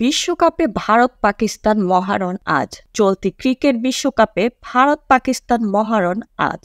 বিশ্বকাপে ভারত পাকিস্তান মহারণ আজ। চলতি ক্রিকেট বিশ্বকাপে ভারত পাকিস্তান মহারণ আজ।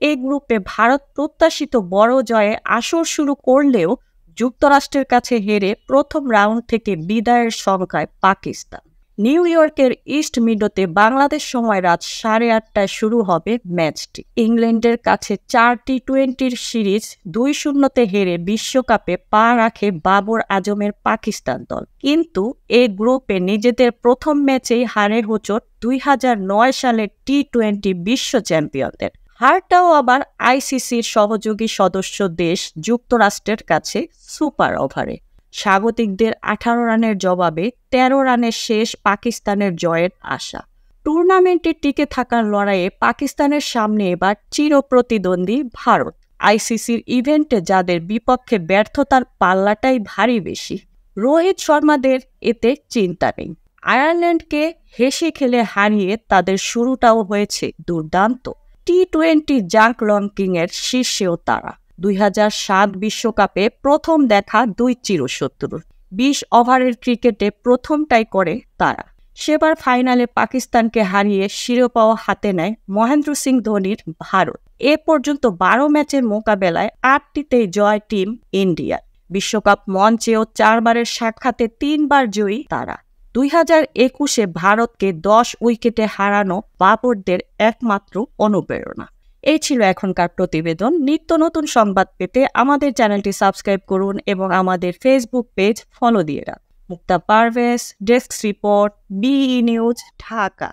এই গ্রুপে ভারত প্রত্যাশিত বড় জয়ে আসর শুরু করলেও যুক্তরাষ্ট্রের কাছে হেরে প্রথম রাউন্ড থেকে বিদায়ের শঙ্কায় পাকিস্তান। নিউ ইয়র্কের ইস্ট মিডোতে বাংলাদেশ সময় রাত 8:30টায় শুরু হবে ম্যাচটি। ইংল্যান্ডের কাছে 4 টি-20 সিরিজ 2-0 হেরে বিশ্বকাপে পা রাখে বাবর আজমের পাকিস্তান দল। কিন্তু এই গ্রুপে নিজেদের প্রথম ম্যাচেই হারে হোঁচট 2009 সালের টি-20 বিশ্ব চ্যাম্পিয়নদের। হারটাও আবার আইসিসির সহযোগী সদস্য দেশ যুক্তরাষ্ট্রের কাছে সুপার ওভারে। স্বাগতিকদের 18 রানের জবাবে 13 রানের শেষ পাকিস্তানের জয়ের আশা। টুর্নামেন্টে টিকে থাকার লড়াইয়ে পাকিস্তানের সামনে এবার চিরপ্রতিদ্বন্দ্বী ভারত। আইসিসির ইভেন্টে যাদের বিপক্ষে ব্যর্থতার পাল্লাটাই ভারী বেশি। রোহিত শর্মাদের এতে চিন্তা নেই। আয়ারল্যান্ডকে হেসে খেলে হারিয়ে তাদের শুরুটাও হয়েছে দুর্দান্ত। টি-20 জাঙ্ক র্যাঙ্কিংয়ের শীর্ষেও তারা। 2007 বিশ্বকাপে প্রথম দেখা দুই চিরশত্রু। 20 ওভারের ক্রিকেটে প্রথমটাই করে তারা। সেবার ফাইনালে পাকিস্তানকে হারিয়ে শিরোপাও হাতে নেয় মহেন্দ্র সিং ধোনির ভারত। এ পর্যন্ত 12 ম্যাচের মোকাবেলায় 8টিতেই জয় টিম ইন্ডিয়ার। বিশ্বকাপ মঞ্চেও 4 বারের সাক্ষাতে 3 বার জয়ী তারা। 2021-এ ভারতকে 10 উইকেটে হারানো বাবরদের একমাত্র অনুপ্রেরণা। এই ছিল এখনকার প্রতিবেদন। নিত্য নতুন সংবাদ পেতে আমাদের চ্যানেলটি সাবস্ক্রাইব করুন এবং আমাদের ফেসবুক পেজ ফলো দিয়ে রাখুন। Mukta Parvez, desk report, BE news, Dhaka.